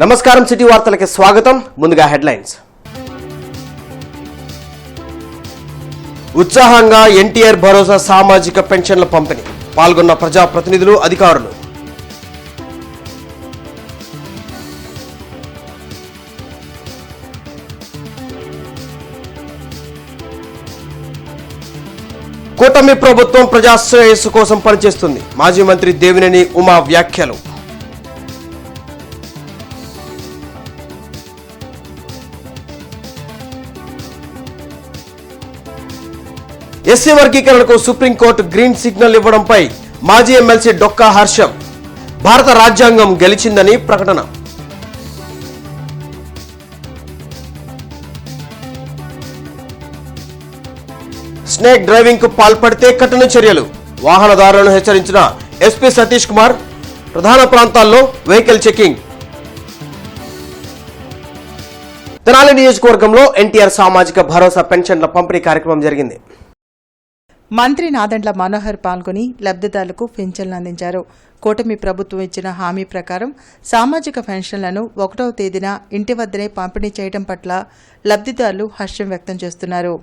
నమస్కారం సిటీ వార్తలకు స్వాగతం. ముందుగా హెడ్లైన్స్. ఉత్సాహంగా ఎన్టీఆర్ భరోసా సామాజిక పెన్షన్ల పంపిణీ. పాల్గొన్న ప్రజాప్రతినిధులు, అధికారులు. కూటమి ప్రభుత్వం ప్రజాశ్రేయస్సు కోసం పనిచేస్తుంది. మాజీ మంత్రి దేవినేని ఉమా వ్యాఖ్యలు. ఎస్సీ వర్గీకరణకు సుప్రీంకోర్టు గ్రీన్ సిగ్నల్ ఇవ్వడంపై మాజీ ఎమ్మెల్సీ డొక్కా హర్షం. భారత రాజ్యాంగం గెలిచిందని ప్రకటన. స్నేక్ డ్రైవింగ్ కు పాల్పడితే కఠిన చర్యలు. వాహనదారులను హెచ్చరించిన ఎస్పీ సతీష్ కుమార్. ప్రధాన ప్రాంతాల్లో వెహికల్ చెకింగ్. తెనాలి నియోజకవర్గంలో ఎన్టీఆర్ సామాజిక భరోసా పెన్షన్ల పంపిణీ కార్యక్రమం జరిగింది. మంత్రి నాదెండ్ల మనోహర్ పాల్గొని లబ్ధిదారులకు పింఛన్లు అందించారు. కూటమి ప్రభుత్వం ఇచ్చిన హామీ ప్రకారం సామాజిక పెన్షన్లను 1వ తేదీన ఇంటి వద్దనే పంపిణీ చేయడం పట్ల లబ్ధిదారులు హర్షం వ్యక్తం చేస్తున్నారు.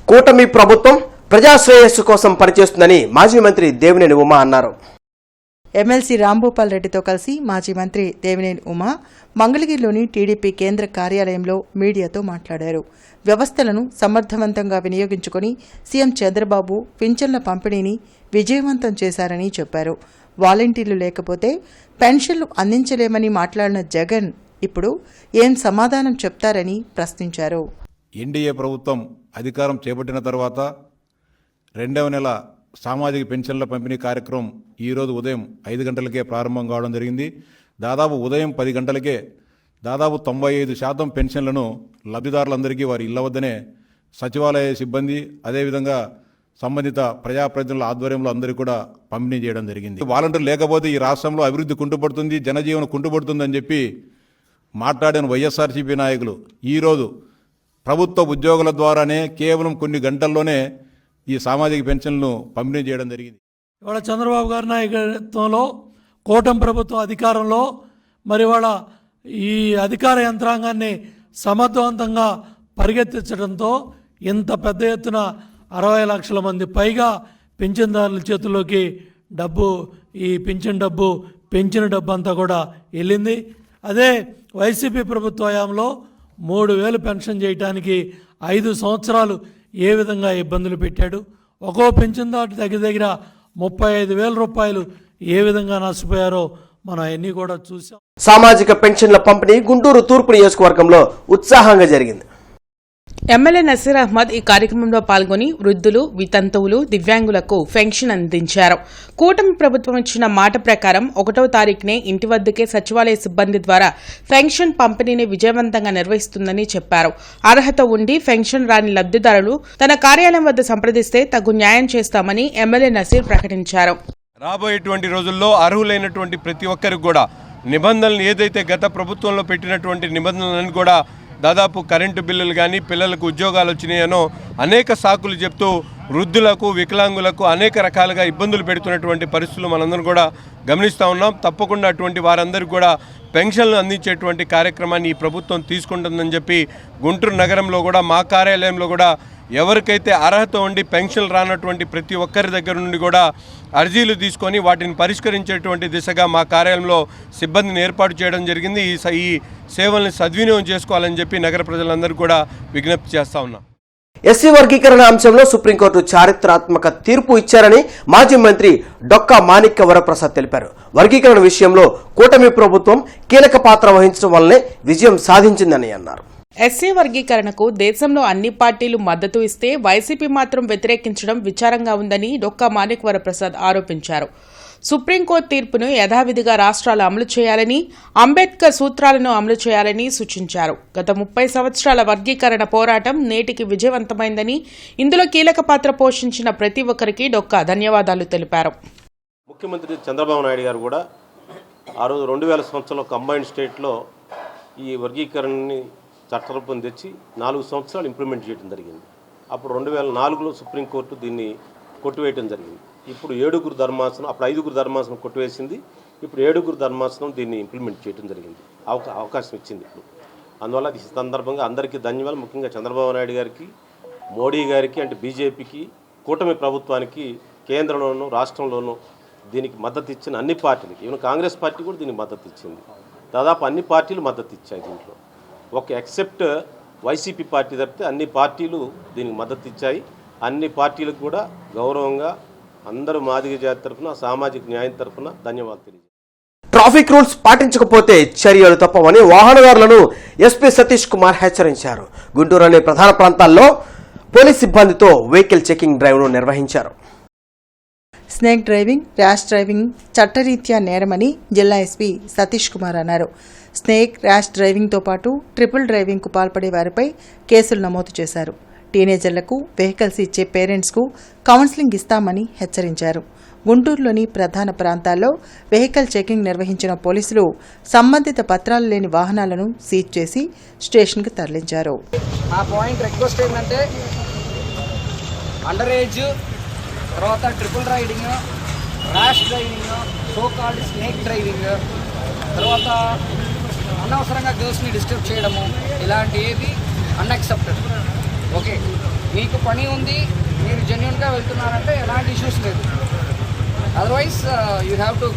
కూటమి ప్రభుత్వం ప్రజాశ్రేయస్సు కోసం పనిచేస్తుందని మాజీ మంత్రి దేవినేని ఉమా అన్నారు. ఎమ్మెల్సీ రాంభూపాల్ రెడ్డితో కలిసి మాజీ మంత్రి దేవినేని ఉమా మంగళగిరిలోని టీడీపీ కేంద్ర కార్యాలయంలో మీడియాతో మాట్లాడారు. వ్యవస్థలను సమర్థవంతంగా వినియోగించుకుని సీఎం చంద్రబాబు పింఛన్ల పంపిణీని విజయవంతం చేశారని చెప్పారు. వాలంటీర్లు లేకపోతే పెన్షన్లు అందించలేమని మాట్లాడిన జగన్ ఇప్పుడు ఏం సమాధానం చెప్తారని ప్రశ్నించారు. ఎన్డీఏ ప్రభుత్వం అధికారం చేపట్టిన తర్వాత 2వ నెల సామాజిక పెన్షన్ల పంపిణీ కార్యక్రమం ఈరోజు ఉదయం 5 గంటలకే ప్రారంభం కావడం జరిగింది. దాదాపు ఉదయం 10 గంటలకే దాదాపు 95% పెన్షన్లను లబ్ధిదారులందరికీ వారి ఇళ్ల వద్దనే సచివాలయ సిబ్బంది, అదేవిధంగా సంబంధిత ప్రజాప్రతినిధుల ఆధ్వర్యంలో అందరికీ కూడా పంపిణీ చేయడం జరిగింది. వాలంటీర్లు లేకపోతే ఈ రాష్ట్రంలో అభివృద్ధి కుంటుపడుతుంది, జనజీవనం కుంటుపడుతుందని చెప్పి మాట్లాడిన వైఎస్ఆర్సీపీ నాయకులు ఈరోజు ప్రభుత్వ ఉద్యోగుల ద్వారానే కేవలం కొన్ని గంటల్లోనే ఈ సామాజిక పెన్షన్లను పంపిణీ చేయడం జరిగింది. ఇవాళ చంద్రబాబు గారి నాయకత్వంలో కూటమి ప్రభుత్వం అధికారంలో మరి ఇవాళ ఈ అధికార యంత్రాంగాన్ని సమర్థవంతంగా పరిగెత్తించడంతో ఇంత పెద్ద ఎత్తున 60 లక్షల మంది పైగా పింఛన్దారుల చేతుల్లోకి డబ్బు, ఈ పింఛన్ డబ్బు, పెంచిన డబ్బు అంతా కూడా వెళ్ళింది. అదే వైసీపీ ప్రభుత్వ హయాంలో 3,000 పెన్షన్ చేయడానికి 5 సంవత్సరాలు ఏ విధంగా ఇబ్బందులు పెట్టాడు. ఒక్కో పెన్షన్దారు దగ్గర 35,000 రూపాయలు ఏ విధంగా నష్టపోయారో మనం అన్నీ కూడా చూసాం. సామాజిక పెన్షన్ల పంపిణీ గుంటూరు తూర్పు నియోజకవర్గంలో ఉత్సాహంగా జరిగింది. ఎమ్మెల్యే నసీర్ అహ్మద్ ఈ కార్యక్రమంలో పాల్గొని వృద్ధులు, వితంతువులు, దివ్యాంగులకు పెన్షన్ అందించారు. కూటమి ప్రభుత్వం ఇచ్చిన మాట ప్రకారం 1వ తారీఖునే ఇంటి వద్దకే సచివాలయ సిబ్బంది ద్వారా పెన్షన్ పంపిణీని విజయవంతంగా నిర్వహిస్తుందని చెప్పారు. అర్హత ఉండి పెన్షన్ రాని లబ్ధిదారులు తన కార్యాలయం వద్ద సంప్రదిస్తే తగు న్యాయం చేస్తామని ఎమ్మెల్యే నసీర్ ప్రకటించారు. రాబోయేటువంటి రోజుల్లో అర్హులైనటువంటి ప్రతి ఒక్కరికి కూడా నిబంధనలు ఏదైతే గత ప్రభుత్వంలో పెట్టినటువంటి నిబంధనలను కూడా దాదాపు కరెంటు బిల్లులు కానీ, పిల్లలకు ఉద్యోగాలు వచ్చినాయనో అనేక సాకులు చెప్తూ వృద్ధులకు, వికలాంగులకు అనేక రకాలుగా ఇబ్బందులు పెడుతున్నటువంటి పరిస్థితులు మనందరం కూడా గమనిస్తూ ఉన్నాం. తప్పకుండా అటువంటి వారందరికీ కూడా పెన్షన్లు అందించేటువంటి కార్యక్రమాన్ని ఈ ప్రభుత్వం తీసుకుంటుందని చెప్పి గుంటూరు నగరంలో కూడా మా కార్యాలయంలో కూడా ఎవరికైతే అర్హత ఉండి పెన్షన్లు రానటువంటి ప్రతి ఒక్కరి దగ్గర నుండి కూడా అర్జీలు తీసుకొని వాటిని పరిష్కరించేటువంటి దిశగా మా కార్యాలయంలో సిబ్బందిని ఏర్పాటు చేయడం జరిగింది. ఈ సేవల్ని సద్వినియోగం చేసుకోవాలని చెప్పి నగర ప్రజలందరూ కూడా విజ్ఞప్తి చేస్తూ ఉన్నాం. ఎస్సీ వర్గీకరణ అంశంలో సుప్రీంకోర్టు చారిత్రాత్మక తీర్పు ఇచ్చారని మాజీ మంత్రి డొక్కా మాణిక్య వరప్రసాద్ తెలిపారు. వర్గీకరణ విషయంలో కూటమి ప్రభుత్వం కీలక పాత్ర వహించడం వల్లనే విజయం సాధించిందని అన్నారు. ఎస్సీ వర్గీకరణకు దేశంలో అన్ని పార్టీలు మద్దతు ఇస్తే వైసీపీ మాత్రం వ్యతిరేకించడం విచారంగా ఉందని డొక్కా మాణిక్య వరప్రసాద్ ఆరోపించారు. సుప్రీంకోర్టు తీర్పును యథావిధిగా రాష్ట్రాలు అమలు చేయాలని, అంబేద్కర్ సూత్రాలను అమలు చేయాలని సూచించారు. గత 30 సంవత్సరాల వర్గీకరణ పోరాటం నేటికి విజయవంతమైందని, ఇందులో కీలక పాత్ర పోషించిన ప్రతి ఒక్కరికి డొక్కా ధన్యవాదాలు తెలిపారు. ముఖ్యమంత్రి చంద్రబాబు నాయుడు గారు కూడా ఆ రోజు 2000 సంవత్సరంలో కంబైన్డ్ స్టేట్లో ఈ వర్గీకరణని చట్టరూపం తెచ్చి 4 సంవత్సరాలు ఇంప్లిమెంట్ చేయడం జరిగింది. అప్పుడు 2004లో సుప్రీంకోర్టు దీన్ని కొట్టివేయడం జరిగింది. ఇప్పుడు 7గురు ధర్మాసనం, అప్పుడు 5గురు ధర్మాసనం కొట్టివేసింది. ఇప్పుడు 7గురు ధర్మాసనం దీన్ని ఇంప్లిమెంట్ చేయడం జరిగింది, అవకాశం ఇచ్చింది ఇప్పుడు. అందువల్ల ఈ సందర్భంగా అందరికీ ధన్యవాదాలు. ముఖ్యంగా చంద్రబాబు నాయుడు గారికి, మోడీ గారికి, అంటే బీజేపీకి, కూటమి ప్రభుత్వానికి కేంద్రంలోనూ రాష్ట్రంలోనూ దీనికి మద్దతు ఇచ్చిన అన్ని పార్టీలకి, ఈవెన్ కాంగ్రెస్ పార్టీ కూడా దీనికి మద్దతు ఇచ్చింది. దాదాపు అన్ని పార్టీలు మద్దతు ఇచ్చాయి. దీంట్లో ఒక ఎక్సెప్ట్ వైసీపీ పార్టీ తప్పితే అన్ని పార్టీలు దీనికి మద్దతు ఇచ్చాయి. అన్ని పార్టీలకు కూడా గౌరవంగా అందరూ మాదిగ జాతి తరఫున, సామాజిక న్యాయం తరఫున ధన్యవాదాలు తెలియజేస్తాను. ట్రాఫిక్ రూల్స్ పాటించకపోతే చర్యలు తప్పవని వాహనదారులను ఎస్పీ సతీష్ కుమార్ హెచ్చరించారు. గుంటూరు అనే ప్రధాన ప్రాంతాల్లో పోలీస్ సిబ్బందితో వెహికల్ చెకింగ్ డ్రైవ్ను నిర్వహించారు. స్నేక్ డ్రైవింగ్, ర్యాష్ డ్రైవింగ్ చట్టరీత్యా నేరమని జిల్లా ఎస్పీ సతీష్ కుమార్ అన్నారు. స్నేక్, ర్యాష్ డ్రైవింగ్తో పాటు ట్రిపుల్ డ్రైవింగ్కు పాల్పడే వారిపై కేసులు నమోదు చేశారు. టీనేజర్లకు వెహికల్స్ ఇచ్చే పేరెంట్స్కు కౌన్సిలింగ్ ఇస్తామని హెచ్చరించారు. గుంటూరులోని ప్రధాన ప్రాంతాల్లో వెహికల్ చెకింగ్ నిర్వహించిన పోలీసులు సంబంధిత పత్రాలు లేని వాహనాలను సీజ్ చేసి స్టేషన్కు తరలించారు. మా పాయింట్ రిక్వెస్ట్ ఏంటంటే అండర్ ఏజ్, తర్వాత triple riding, rash driving, so called snake driving, తర్వాత అనవసరంగా గర్ల్స్ని డిస్టర్బ్ చేయడము, ఇలాంటి ఏది అన్యాక్సెప్టెడ్. ఓకే, మీకు పని ఉంది, మీరు జెన్యున్గా వెళ్తున్నారంటే ఎలాంటి ఇష్యూస్ లేదు. Otherwise you have to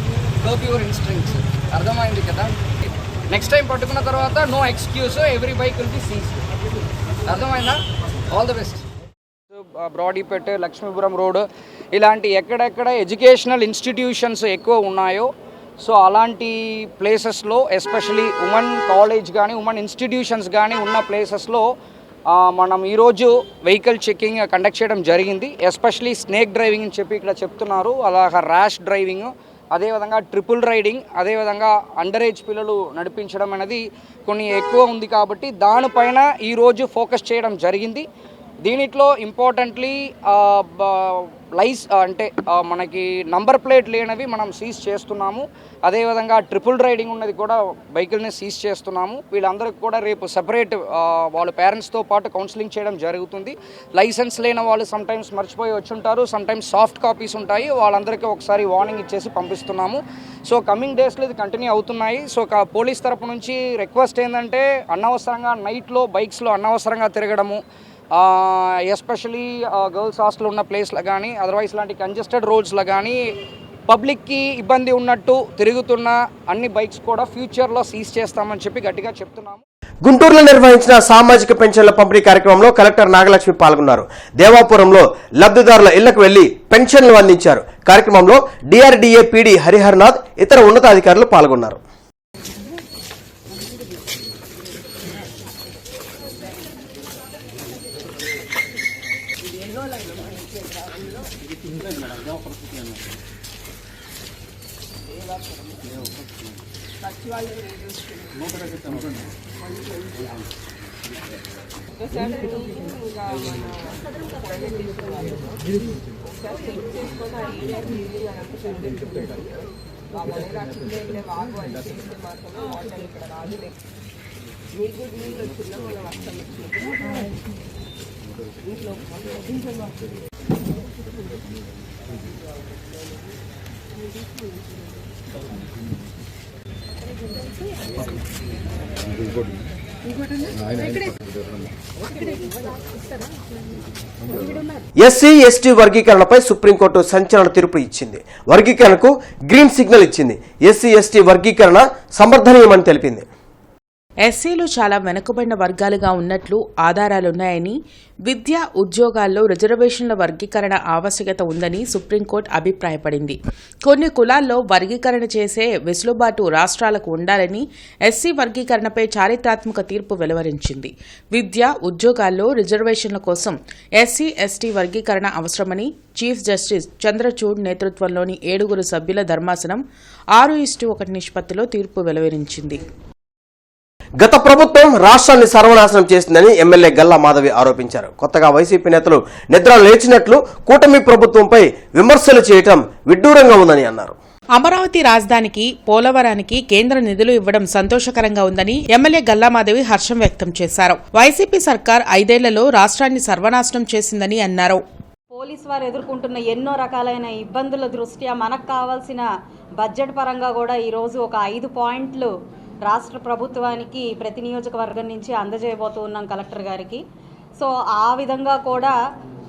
curb your instincts. అర్థమైంది కదా? నెక్స్ట్ టైం పట్టుకున్న తర్వాత no excuse, every bike will be seized. అర్థమైందా? All the best. Brodipet, Lakshmipuram road, ఇలాంటి ఎక్కడెక్కడ ఎడ్యుకేషనల్ ఇన్స్టిట్యూషన్స్ ఎక్కువ ఉన్నాయో, సో అలాంటి ప్లేసెస్లో ఎస్పెషలీ ఉమెన్ కాలేజ్ కానీ ఉమెన్ ఇన్స్టిట్యూషన్స్ కానీ ఉన్న ప్లేసెస్లో మనం ఈరోజు వెహికల్ చెకింగ్ కండక్ట్ చేయడం జరిగింది. ఎస్పెషలీ స్నేక్ డ్రైవింగ్ అని చెప్పి ఇక్కడ చెప్తున్నారు, అలాగా ర్యాష్ డ్రైవింగ్, అదేవిధంగా ట్రిపుల్ రైడింగ్, అదేవిధంగా అండర్ ఏజ్ పిల్లలు నడిపించడం అనేది కొన్ని ఎక్కువ ఉంది కాబట్టి దానిపైన ఈరోజు ఫోకస్ చేయడం జరిగింది. దీనిలో ఇంపార్టెంట్లీ అంటే మనకి నంబర్ ప్లేట్ లేనివి మనం సీజ్ చేస్తున్నాము. అదేవిధంగా ట్రిపుల్ రైడింగ్ ఉన్నది కూడా వెహికల్ని సీజ్ చేస్తున్నాము. వీళ్ళందరికీ కూడా రేపు సెపరేట్ వాళ్ళ పేరెంట్స్తో పాటు కౌన్సిలింగ్ చేయడం జరుగుతుంది. లైసెన్స్ లేని వాళ్ళు సమ్టైమ్స్ మర్చిపోయి వచ్చి ఉంటారు, సమ్టైమ్స్ సాఫ్ట్ కాపీస్ ఉంటాయి, వాళ్ళందరికీ ఒకసారి వార్నింగ్ ఇచ్చేసి పంపిస్తున్నాము. సో కమింగ్ డేస్లో ఇది కంటిన్యూ అవుతున్నాయి. సో పోలీస్ తరపు నుంచి రిక్వెస్ట్ ఏంటంటే అనవసరంగా నైట్లో బైక్స్లో అనవసరంగా తిరగడము, ఎస్పెషలీ గర్ల్స్ హాస్టల్ ఉన్న ప్లేస్లో కానీ అదర్వైజ్ ఇలాంటి కంజెస్టెడ్ రోడ్స్లో కానీ పబ్లిక్కి ఇబ్బంది ఉన్నట్టు తిరుగుతున్న అన్ని బైక్స్ కూడా ఫ్యూచర్లో సీజ్ చేస్తామని చెప్పి గట్టిగా చెప్తున్నాము. గుంటూరులో నిర్వహించిన సామాజిక పెన్షన్ల పంపిణీ కార్యక్రమంలో కలెక్టర్ నాగలక్ష్మి పాల్గొన్నారు. దేవాపురంలో లబ్ధిదారుల ఇళ్లకు వెళ్లి పెన్షన్లు అందించారు. కార్యక్రమంలో డిఆర్డీఏ పీడీ హరిహర్నాథ్, ఇతర ఉన్నతాధికారులు పాల్గొన్నారు. ఎస్సీ ఎస్టీ వర్గీకరణపై సుప్రీంకోర్టు సంచలన తీర్పు ఇచ్చింది. వర్గీకరణకు గ్రీన్ సిగ్నల్ ఇచ్చింది. ఎస్సీ ఎస్టీ వర్గీకరణ సమర్థనీయమని తెలిపింది. ఎస్సీలు చాలా వెనుకబడిన వర్గాలుగా ఉన్నట్లు ఆధారాలున్నాయని, విద్య, ఉద్యోగాల్లో రిజర్వేషన్ల వర్గీకరణ ఆవశ్యకత ఉందని సుప్రీంకోర్టు అభిప్రాయపడింది. కొన్ని కులాల్లో వర్గీకరణ చేసే వెసులుబాటు రాష్ట్రాలకు ఉండాలని ఎస్సీ వర్గీకరణపై చారిత్రాత్మక తీర్పు వెలువరించింది. విద్య, ఉద్యోగాల్లో రిజర్వేషన్ల కోసం ఎస్సీ ఎస్టీ వర్గీకరణ అవసరమని చీఫ్ జస్టిస్ చంద్రచూడ్ నేతృత్వంలోని 7 సభ్యుల ధర్మాసనం 6:1 నిష్పత్తిలో తీర్పు వెలువరించింది. గత ప్రభుత్వం రాష్ట్రాన్ని సర్వనాశనం చేసిందని ఎమ్మెల్యే గల్లా మాధవి ఆరోపించారు. కొత్తగా వైసీపీ నేతలు నిద్ర లేచినట్లు కూటమి ప్రభుత్వంపై విమర్శలు చేయటం విడ్డూరంగా ఉందని అన్నారు. అమరావతి రాజధానికి, పోలవరానికి కేంద్ర నిధులు ఇవ్వడం సంతోషకరంగా ఉందని ఎమ్మెల్యే గల్లామాధవి హర్షం వ్యక్తం చేశారు. వైసీపీ సర్కార్ 5 ఏళ్లలో రాష్ట్రాన్ని సర్వనాశనం చేసిందని అన్నారు. పోలీసు వారు ఎదుర్కొంటున్న ఎన్నో రకాలైన ఇబ్బందుల దృష్ట్యా మనకు కావాల్సిన బడ్జెట్ పరంగా కూడా ఈరోజు ఒక 5 పాయింట్లు రాష్ట్ర ప్రభుత్వానికి ప్రతి నియోజకవర్గం నుంచి అందజేయబోతూ ఉన్నాం కలెక్టర్ గారికి. సో ఆ విధంగా కూడా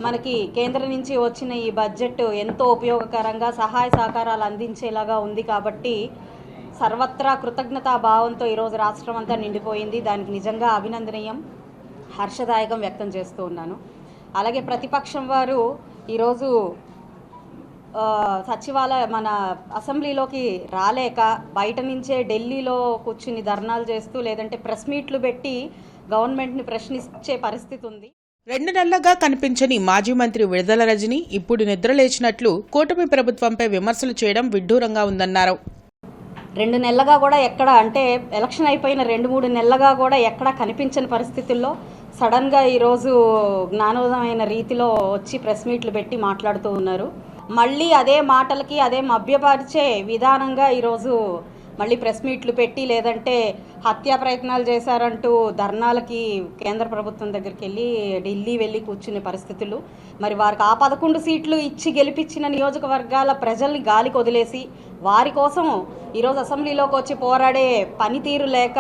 మనకి కేంద్రం నుంచి వచ్చిన ఈ బడ్జెట్ ఎంతో ఉపయోగకరంగా సహాయ సహకారాలు అందించేలాగా ఉంది. కాబట్టి సర్వత్రా కృతజ్ఞతా భావంతో ఈరోజు రాష్ట్రం అంతా నిండిపోయింది. దానికి నిజంగా అభినందనీయం, హర్షదాయకం వ్యక్తం చేస్తూ ఉన్నాను. అలాగే ప్రతిపక్షం వారు ఈరోజు సచివాలయ మన అసెంబ్లీలోకి రాలేక బయట నుంచే ఢిల్లీలో కూర్చుని ధర్నాలు చేస్తూ లేదంటే ప్రెస్ మీట్లు పెట్టి గవర్నమెంట్ని ప్రశ్నించే పరిస్థితి ఉంది. 2 నెలలుగా కనిపించని మాజీ మంత్రి విడుదల రజని ఇప్పుడు నిద్రలేచినట్లు కూటమి ప్రభుత్వంపై విమర్శలు చేయడం విడ్డూరంగా ఉందన్నారు. 2 నెలలుగా కూడా ఎక్కడ అంటే ఎలక్షన్ అయిపోయిన 2-3 నెలలుగా కూడా ఎక్కడ కనిపించని పరిస్థితుల్లో సడన్గా ఈరోజు జ్ఞానోదయమైన రీతిలో వచ్చి ప్రెస్ మీట్లు పెట్టి మాట్లాడుతూ ఉన్నారు. మళ్ళీ అదే మాటలకి అదే మభ్యపరిచే విధానంగా ఈరోజు మళ్ళీ ప్రెస్ మీట్లు పెట్టి లేదంటే హత్యా ప్రయత్నాలు చేశారంటూ ధర్నాలకి కేంద్ర ప్రభుత్వం దగ్గరికి వెళ్ళి ఢిల్లీ వెళ్ళి కూర్చునే పరిస్థితులు. మరి వారికి ఆ 11 సీట్లు ఇచ్చి గెలిపించిన నియోజకవర్గాల ప్రజల్ని గాలికి వదిలేసి వారి కోసం ఈరోజు అసెంబ్లీలోకి వచ్చి పోరాడే పనితీరు లేక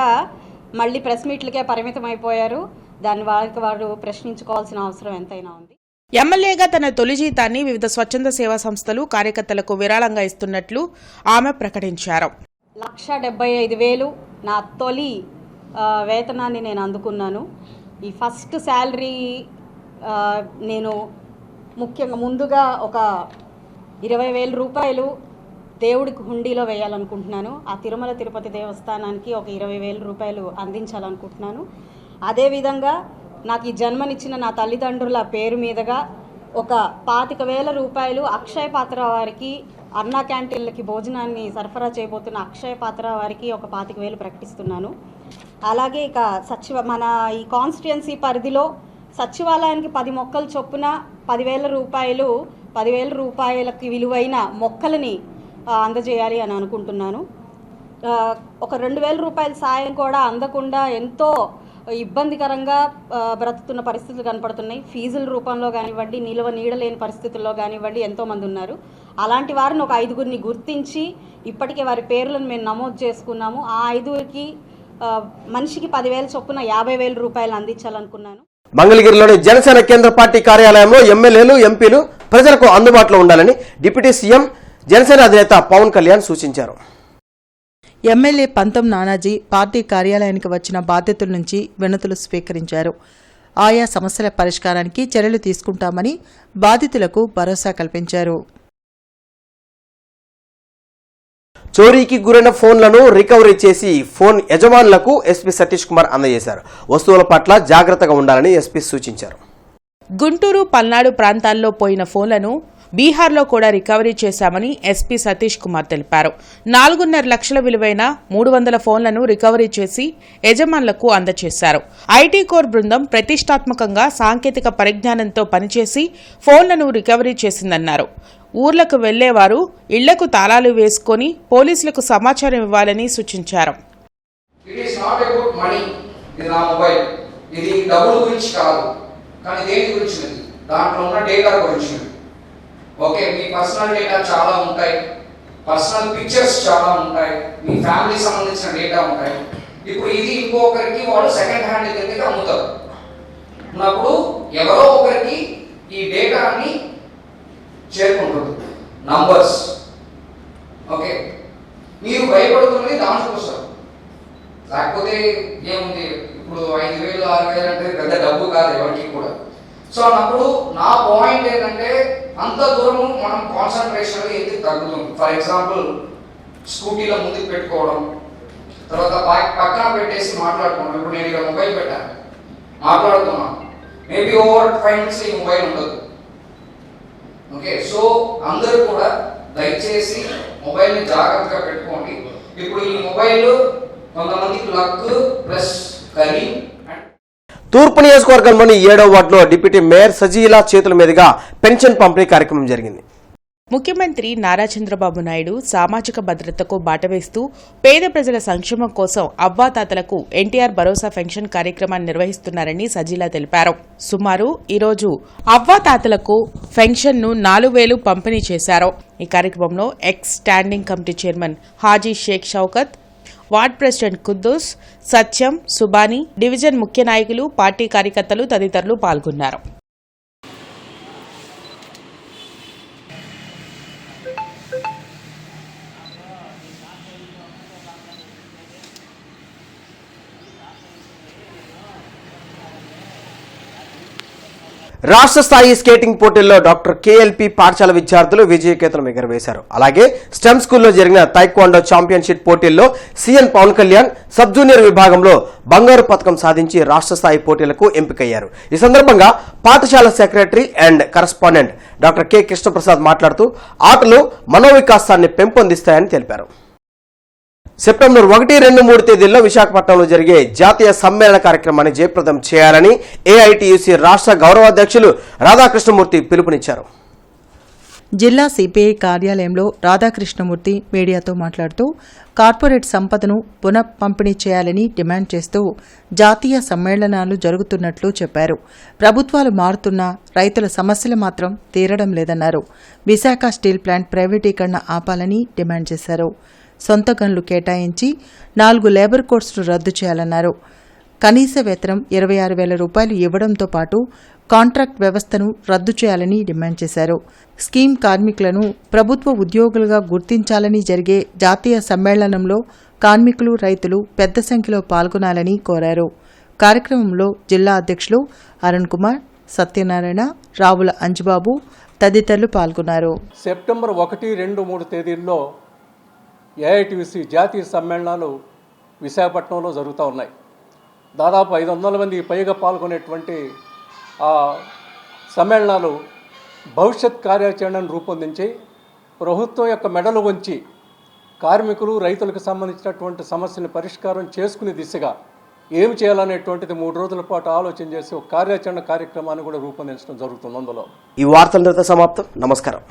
మళ్ళీ ప్రెస్ మీట్లకే పరిమితం అయిపోయారు. దాన్ని వారు ప్రశ్నించుకోవాల్సిన అవసరం ఎంతైనా ఉంది. ఎమ్మెల్యేగా తన తొలి జీతాన్ని వివిధ స్వచ్ఛంద సేవా సంస్థలు, కార్యకర్తలకు విరాళంగా ఇస్తున్నట్లు ఆమె ప్రకటించారు. 1,75,000 నా తొలి వేతనాన్ని నేను అందుకున్నాను. ఈ ఫస్ట్ శాలరీ నేను ముఖ్యంగా ముందుగా ఒక 20,000 రూపాయలు దేవుడికి హుండీలో వేయాలనుకుంటున్నాను. ఆ తిరుమల తిరుపతి దేవస్థానానికి ఒక 20,000 రూపాయలు అందించాలనుకుంటున్నాను. అదేవిధంగా నాకు ఈ జన్మనిచ్చిన నా తల్లిదండ్రుల పేరు మీదుగా ఒక 25,000 రూపాయలు అక్షయ పాత్ర వారికి, అన్నా క్యాంటీన్లకి భోజనాన్ని సరఫరా చేయబోతున్న అక్షయ పాత్ర వారికి ఒక 25,000 ప్రకటిస్తున్నాను. అలాగే ఇక మన ఈ కాన్స్టిట్యుయెన్సీ పరిధిలో సచివాలయానికి 10 మొక్కలు చొప్పున 10,000 రూపాయలకి విలువైన మొక్కలని అందజేయాలి అని అనుకుంటున్నాను. ఒక 2,000 రూపాయల సాయం కూడా అందకుండా ఎంతో ఇబ్బందికరంగా బ్రతుకుతున్న పరిస్థితులు కనపడుతున్నాయి. ఫీజుల రూపంలో కానివ్వండి, నీడలేని పరిస్థితుల్లో కానివ్వండి ఎంతోమంది ఉన్నారు. అలాంటి వారిని ఒక 5గురిని గుర్తించి ఇప్పటికే వారి పేర్లను మేము నమోదు చేసుకున్నాము. ఆ 5గురికి మనిషికి 10,000 చొప్పున 50,000 రూపాయలు అందించాలనుకున్నాను. మంగళగిరిలోని జనసేన కేంద్ర పార్టీ కార్యాలయంలో ఎమ్మెల్యేలు, ఎంపీలు ప్రజలకు అందుబాటులో ఉండాలని డిప్యూటీ సీఎం జనసేన అధినేత పవన్ కళ్యాణ్ సూచించారు. ఎమ్మెల్యే పంతం నానాజీ పార్టీ కార్యాలయానికి వచ్చిన బాధ్యతల నుంచి వినతులు స్వీకరించారు. ఆయా సమస్యల పరిష్కారానికి చర్యలు తీసుకుంటామని బాధితులకు భరోసా కల్పించారు. చోరీకి గురైన ఫోన్లను రికవరీ చేసి ఫోన్ యజమానులకు ఎస్పీ సతీష్ కుమార్ అందజేశారు. వస్తువుల పట్ల జాగ్రత్తగా ఉండాలని ఎస్పీ సూచించారు. గుంటూరు, పల్నాడు ప్రాంతాల్లో పోయిన ఫోన్లను బీహార్లో కూడా రికవరీ చేశామని ఎస్పీ సతీష్ కుమార్ తెలిపారు. 4.5 లక్షల విలువైన 300 ఫోన్లను రికవరీ చేసి యజమానులకు అందజేశారు. ఐటీ కోర్ బృందం ప్రతిష్టాత్మకంగా సాంకేతిక పరిజ్ఞానంతో పనిచేసి ఫోన్లను రికవరీ చేసిందన్నారు. ఊర్లకు వెళ్లేవారు ఇళ్లకు తాళాలు వేసుకుని పోలీసులకు సమాచారం ఇవ్వాలని సూచించారు. ఓకే, మీ పర్సనల్ డేటా చాలా ఉంటాయి, పర్సనల్ పిక్చర్స్ చాలా ఉంటాయి, మీ ఫ్యామిలీ సంబంధించిన డేటా ఉంటాయి. ఇప్పుడు ఇది ఇంకొకరికి వాళ్ళు సెకండ్ హ్యాండ్ దగ్గరికి అమ్ముతారు. ఉన్నప్పుడు ఎవరో ఒకరికి ఈ డేటాని చేరుకుంటుంది, నంబర్స్. ఓకే, మీరు భయపడుతున్నది దానికోసం. లేకపోతే ఏముంది, ఇప్పుడు 5,000 6,000 అంటే పెద్ద డబ్బు కాదు ఎవరికి కూడా. సో అన్నప్పుడు నా పాయింట్ ఏంటంటే అంత దూరము మనం కాన్సన్ట్రేషన్ ఎందుకు తగ్గుతుంది. ఫర్ ఎగ్జాంపుల్ స్కూటీలో ముందుకు పెట్టుకోవడం, తర్వాత పక్కన పెట్టేసి మాట్లాడుకోవడం. ఇప్పుడు నేను ఇక్కడ మొబైల్ పెట్టాను, మాట్లాడుతున్నాను, మేబీ ఓవర్ 5 minutes ఈ మొబైల్ ఉండదు. ఓకే, సో అందరూ కూడా దయచేసి మొబైల్ని జాగ్రత్తగా పెట్టుకోండి. ఇప్పుడు ఈ మొబైల్ కొంతమందికి లక్ ప్లస్ కరీ. తూర్పు నియోజకవర్గంలోని 7వ వార్డులో డిప్యూటీ మేయర్ సజీలా చేతుల మీదుగా పెన్షన్ పంపిణీ కార్యక్రమం జరిగింది. ముఖ్యమంత్రి నారా చంద్రబాబు నాయుడు సామాజిక భద్రతకు బాటవేస్తూ పేద ప్రజల సంక్షేమం కోసం అవ్వాతాతలకు ఎన్టీఆర్ భరోసా పెన్షన్ కార్యక్రమాన్ని నిర్వహిస్తున్నారని సజీలా తెలిపారు. సుమారు ఈరోజు అవ్వాతాతలకు పెన్షన్ను 4,000 పంపిణీ చేశారు. ఈ కార్యక్రమంలో ex standing committee chairman Haji Sheikh Shaukat, ward president Quddus, Satyam, Subhani, division ముఖ్య నాయకులు, పార్టీ కార్యకర్తలు తదితరులు పాల్గొన్నారు. రాష్ట్ర స్థాయి స్కేటింగ్ పోటీల్లో డాక్టర్ కేఎల్పి పాఠశాల విద్యార్థులు విజయకేతనం ఎగురవేశారు. అలాగే స్టెమ్ స్కూల్లో జరిగిన తైక్వాండో ఛాంపియన్షిప్ పోటీల్లో సీఎన్ పవన్ కళ్యాణ్ సబ్ జూనియర్ విభాగంలో బంగారు పతకం సాధించి రాష్ట్ర స్థాయి పోటీలకు ఎంపికయ్యారు. ఈ సందర్భంగా పాఠశాల secretary and correspondent doctor K Krishnaprasad మాట్లాడుతూ ఆటలు మనోవికాసాన్ని పెంపొందిస్తాయని తెలిపారు. సెప్టెంబర్ 1, 2, 3 తేదీల్లో విశాఖపట్నంలో జరిగే జాతీయ సమ్మేళన కార్యక్రమాన్ని జయప్రదం చేయాలని ఏఐటీయూసీ రాష్ట్ర గౌరవాధ్యక్షులు రాధాకృష్ణమూర్తి పిలుపునిచ్చారు. జిల్లా సిపిఐ కార్యాలయంలో రాధాకృష్ణమూర్తి మీడియాతో మాట్లాడుతూ కార్పొరేట్ సంపదను పునః పంపిణీ చేయాలని డిమాండ్ చేస్తూ జాతీయ సమ్మేళనాలు జరుగుతున్నట్లు చెప్పారు. ప్రభుత్వాలు మారుతున్నా రైతుల సమస్యలు మాత్రం తీరడం లేదన్నారు. విశాఖ స్టీల్ ప్లాంట్ ప్రైవేటీకరణ ఆపాలని డిమాండ్ చేశారు. సొంత గన్లు కేటాయించి 4 లేబర్ కోడ్స్ను రద్దు చేయాలన్నారు. కనీస వేతనం 26,000 రూపాయలు ఇవ్వడంతో పాటు కాంట్రాక్ట్ వ్యవస్థను రద్దు చేయాలని డిమాండ్ చేశారు. స్కీమ్ కార్మికులను ప్రభుత్వ ఉద్యోగులుగా గుర్తించాలని జరిగే జాతీయ సమ్మేళనంలో కార్మికులు, రైతులు పెద్ద సంఖ్యలో పాల్గొనాలని కోరారు. కార్యక్రమంలో జిల్లా అధ్యక్షులు అరుణ్ కుమార్, సత్యనారాయణ, రావుల అంజుబాబు తదితరులు పాల్గొన్నారు. సెప్టెంబర్ 1, 2, 3 తేదీల్లో ఏఐటీయూసీ జాతీయ సమ్మేళనాలు విశాఖపట్నంలో జరుగుతూ ఉన్నాయి. దాదాపు 500 మందికి పైగా పాల్గొనేటువంటి ఆ సమ్మేళనాలు భవిష్యత్ కార్యాచరణను రూపొందించి ప్రభుత్వం యొక్క మెడలు వంచి కార్మికులు, రైతులకు సంబంధించినటువంటి సమస్యలను పరిష్కారం చేసుకునే దిశగా ఏమి చేయాలనేటువంటిది 3 రోజుల పాటు ఆలోచన చేసి ఒక కార్యాచరణ కార్యక్రమాన్ని కూడా రూపొందించడం జరుగుతుంది. అందులో ఈ వార్తల సమాప్తం. నమస్కారం.